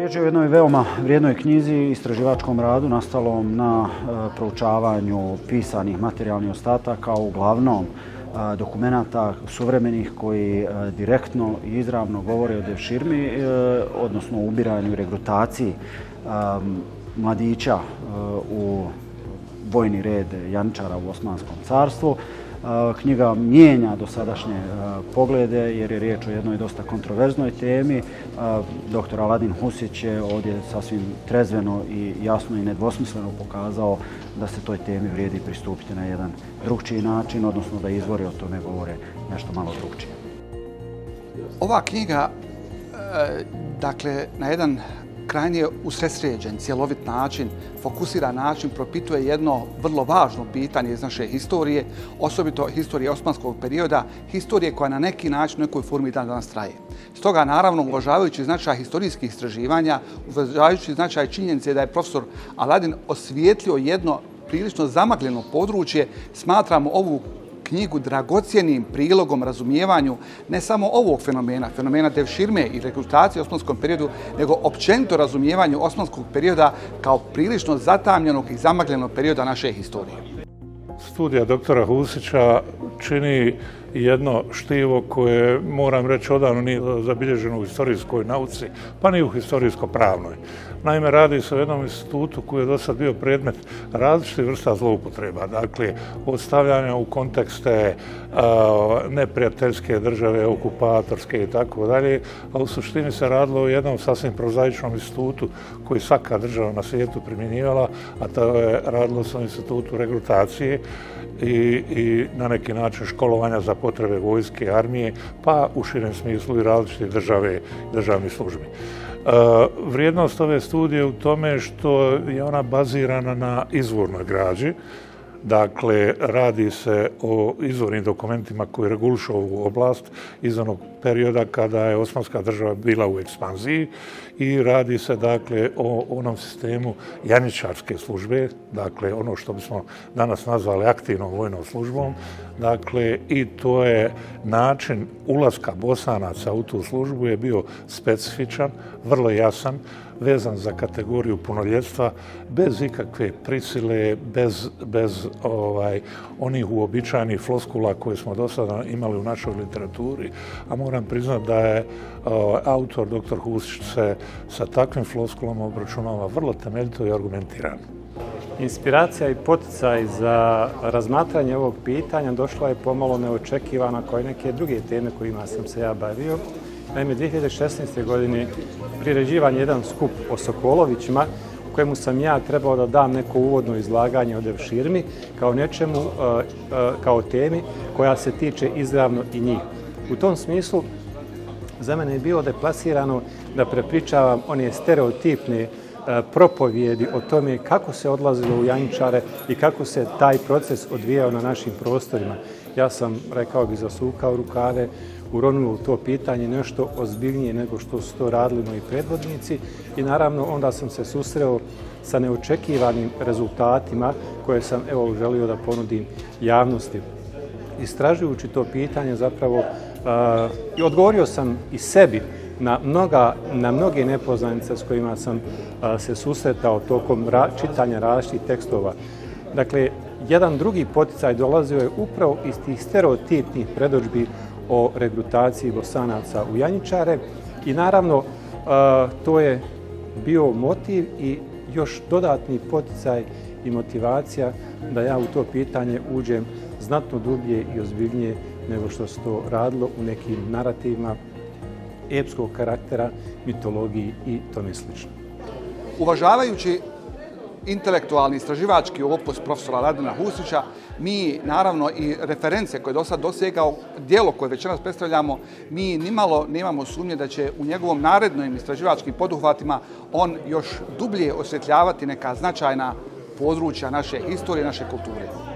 Riječ je o jednoj veoma vrijednoj knjizi, istraživačkom radu nastalom na proučavanju pisanih materijalnih ostataka, uglavnom dokumenata suvremenih koji direktno i izravno govore o devširmi, odnosno o ubiranju i regrutaciji mladića u vojni red janjičara u Osmanskom carstvu. Knjiga mijenja dosadašnje poglede jer je riječ o jednoj dosta kontroverznoj temi. Dr. Aladin Husić je ovdje sasvim trezveno i jasno i nedvosmisleno pokazao da se toj temi vrijedi pristupiti na jedan drugčiji način, odnosno da izvori o tome govore nešto malo drugčije. Ova knjiga, dakle, na jedan krajnje usredsređen, cjelovit način, fokusiran način propituje jedno vrlo važno pitanje iz naše historije, osobito historije osmanskog perioda, historije koja na neki način, u nekoj formi dan danas traje. Stoga, naravno, uvažavajući značaj historijskih istraživanja, uvažavajući značaj činjenice da je profesor Aladin osvijetlio jedno prilično zamagljeno područje, smatramo ovu knjigu dragocjenim prilogom razumijevanju ne samo ovog fenomena devširme i regrutacije u osmanskom periodu, nego općenito razumijevanju osmanskog perioda kao prilično zatamljenog i zamagljenog perioda naše historije. Studija doktora Husića čini jedno štivo koje, moram reći, odavno nije zabilježeno u historijskoj nauci, pa ni u historijsko-pravnoj. Naime, radi se o jednom institutu koji je do sad bio predmet različitih vrsta zloupotreba. Dakle, od stavljanja u kontekste neprijateljske države, okupatorske i tako dalje, a u suštini se radilo o jednom sasvim prozaičnom institutu koji svaka država na svijetu primjenjivala, a to je radilo se o institutu regrutacije i na neki način školovanja za potrebe vojske, armije, pa u širem smislu i različitih državnih službi. Vrijednost ove studije u tome što je ona bazirana na izvornoj građi. Dakle, radi se o izvornim dokumentima koji regulišu ovu oblast iz onog perioda kada je Osmanska država bila u ekspanziji i radi se dakle o onom sistemu janjičarske službe, dakle ono što bismo danas nazvali aktivnom vojnom službom, dakle i to je način ulaska Bosanaca u tu službu je bio specifičan, vrlo jasan, vezan za kategoriju punoljetstva, bez ikakve prisile, bez onih uobičajenih floskula koje smo do sada imali u našoj literaturi, a moram priznati da je autor dr. Husić se sa takvim floskulama obračunava vrlo temeljito i argumentirano. Inspiracija i poticaj za razmatranje ovog pitanja došla je pomalo neočekivana kao i neke druge teme kojima sam se ja bavio. Naime, 2016. godine priređivan jedan skup o Sokolovićima u kojemu sam ja trebao da dam neko uvodno izlaganje o devširmi kao nečemu, kao temi koja se tiče izravno i njih. U tom smislu za mene je bilo deplasirano da prepričavam one stereotipne propovjedi o tome kako se odlazilo u janjičare i kako se taj proces odvijao na našim prostorima. Ja sam, rekao bih, zasukao rukave, uronuo u to pitanje nešto ozbiljnije nego što su to radili moji predvodnici i naravno onda sam se susreo sa neočekivanim rezultatima koje sam želio da ponudim javnosti. Istražujući to pitanje zapravo odgovorio sam i sebi na mnoge nepoznanice s kojima sam se susretao tokom čitanja različitih tekstova. Dakle, jedan drugi poticaj dolazio je upravo iz tih stereotipnih predodžbi o regrutaciji Bosanaca u janjičare i naravno to je bio motiv i još dodatni poticaj i motivacija da ja u to pitanje uđem znatno dublje i ozbiljnije nego što se to radilo u nekim narativima epskog karaktera, mitologiji i tome slično. Uvažavajući intelektualni istraživački opus profesora Aladina Husića, mi naravno i reference koje je do sad dosegao, djelo koje večeras predstavljamo, mi nimalo nemamo sumnje da će u njegovom narednim istraživačkim poduhvatima on još dublje osvjetljavati neka značajna područja naše historije, naše kulture.